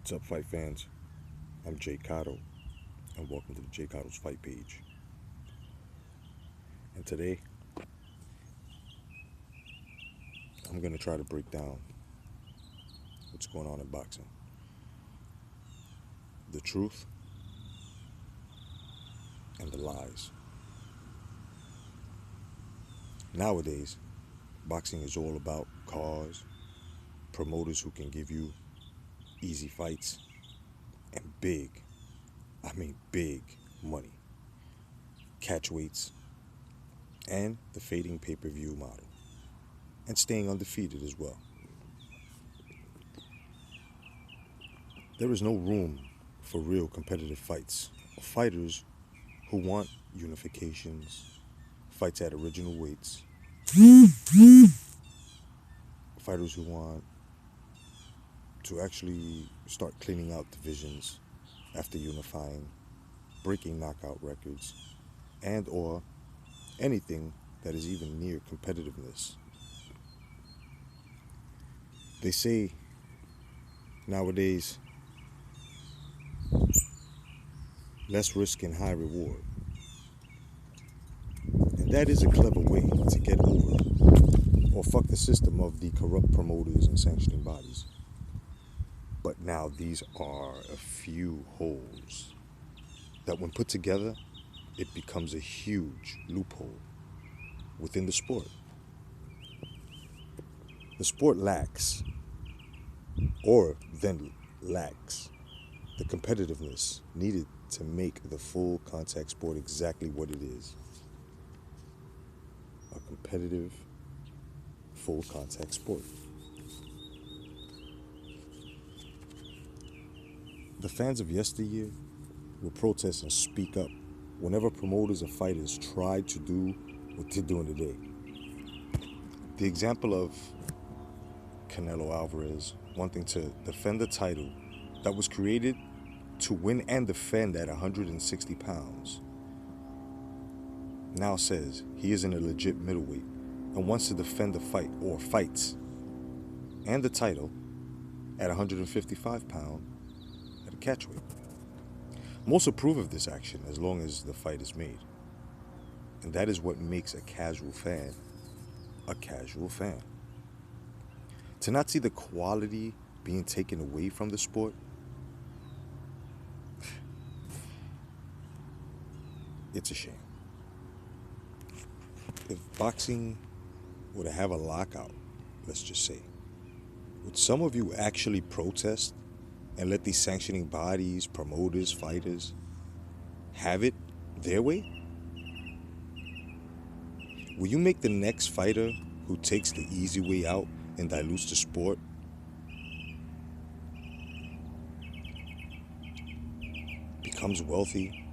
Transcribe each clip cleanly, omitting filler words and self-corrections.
What's up, fight fans? I'm J.Cotto, and welcome to the J.Cotto's Fight page. And today, I'm going to try to break down what's going on in boxing. The truth and the lies. Nowadays, boxing is all about cars, promoters who can give you easy fights, and big money. Catch weights, and the fading pay-per-view model. And staying undefeated as well. There is no room for real competitive fights, or fighters who want unifications, fights at original weights, fighters who want to actually start cleaning out divisions after unifying, breaking knockout records, and or anything that is even near competitiveness. They say nowadays, less risk and high reward. And that is a clever way to get over or fuck the system of the corrupt promoters and sanctioning bodies. But now these are a few holes that when put together, it becomes a huge loophole within the sport. The sport lacks, or then lacks, the competitiveness needed to make the full contact sport exactly what it is. A competitive, full contact sport. The fans of yesteryear will protest and speak up whenever promoters and fighters try to do what they're doing today. The example of Canelo Alvarez wanting to defend the title that was created to win and defend at 160 pounds now says he isn't a legit middleweight and wants to defend the fight or fights and the title at 155 pounds at a catchweight. Most approve of this action as long as the fight is made. And that is what makes a casual fan a casual fan. To not see the quality being taken away from the sport, it's a shame. If boxing were to have a lockout, let's just say, would some of you actually protest and let these sanctioning bodies, promoters, fighters have it their way? Will you make the next fighter who takes the easy way out and dilutes the sport becomes wealthy,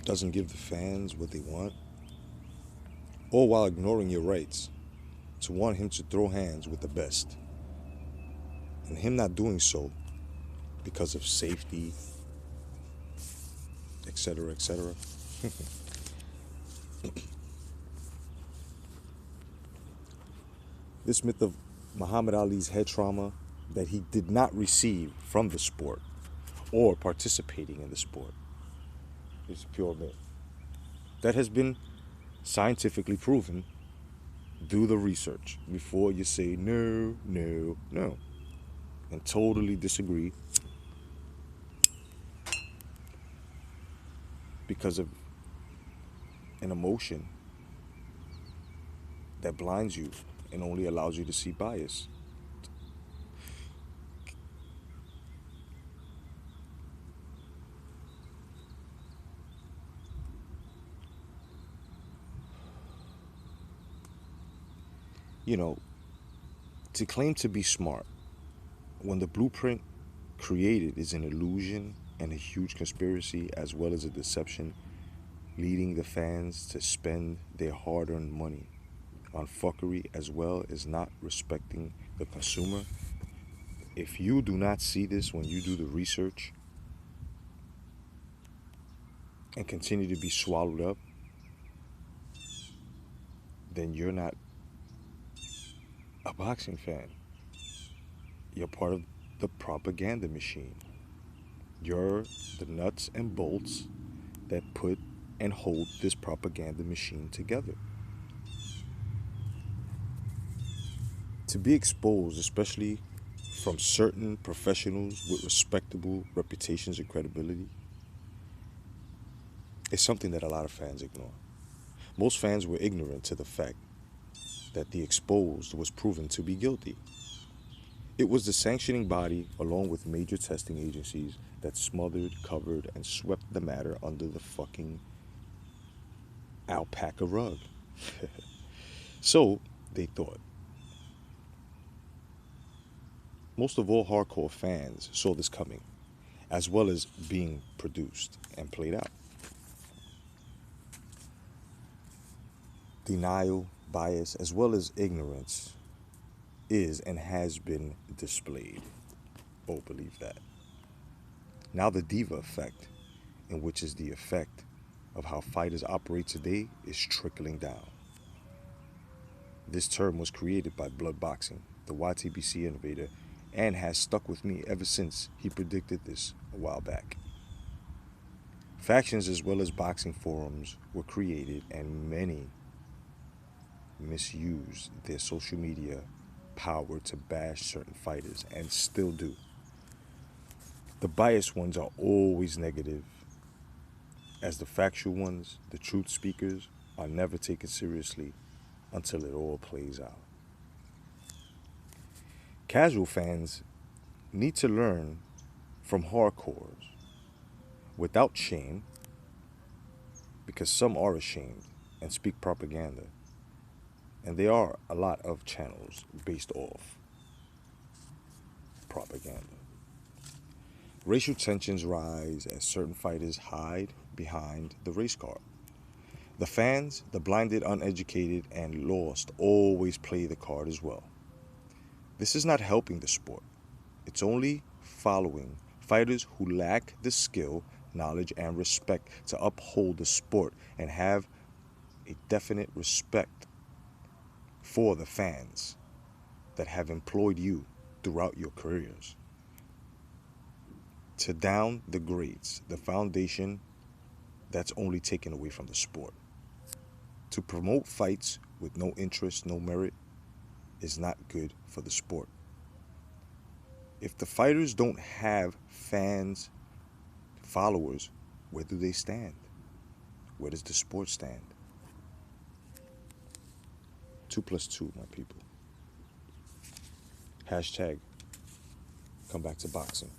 doesn't give the fans what they want, all while ignoring your rights to want him to throw hands with the best, and him not doing so because of safety, etc., etc.? This myth of Muhammad Ali's head trauma that he did not receive from the sport or participating in the sport is pure myth. That has been scientifically proven. Do the research before you say no, and totally disagree because of an emotion that blinds you and only allows you to see bias. You know, to claim to be smart when the blueprint created is an illusion and a huge conspiracy as well as a deception, leading the fans to spend their hard-earned money on fuckery as well as not respecting the consumer. If you do not see this when you do the research and continue to be swallowed up, then you're not a boxing fan. You're part of the propaganda machine. You're the nuts and bolts that put and hold this propaganda machine together. To be exposed, especially from certain professionals with respectable reputations and credibility, is something that a lot of fans ignore. Most fans were ignorant to the fact that the exposed was proven to be guilty. It was the sanctioning body, along with major testing agencies, that smothered, covered, and swept the matter under the fucking alpaca rug. So, they thought. Most of all hardcore fans saw this coming, as well as being produced and played out. Denial, bias, as well as ignorance is and has been displayed. Oh, believe that. Now the diva effect, in which is the effect of how fighters operate today, is trickling down. This term was created by Blood Boxing, the YTBC innovator, and has stuck with me ever since he predicted this a while back. Factions as well as boxing forums were created, and many misused their social media power to bash certain fighters, and still do. The biased ones are always negative, as the factual ones, the truth speakers, are never taken seriously until it all plays out. Casual fans need to learn from hardcores without shame, because some are ashamed and speak propaganda, and there are a lot of channels based off propaganda. Racial tensions rise as certain fighters hide behind the race card. The fans, the blinded, uneducated, and lost always play the card as well. This is not helping the sport. It's only following fighters who lack the skill, knowledge, and respect to uphold the sport and have a definite respect for the fans that have employed you throughout your careers. To down the grades, the foundation that's only taken away from the sport. To promote fights with no interest, no merit, is not good for the sport. If the fighters don't have fans, followers, where do they stand? Where does the sport stand? 2+2, my people. Hashtag come back to boxing.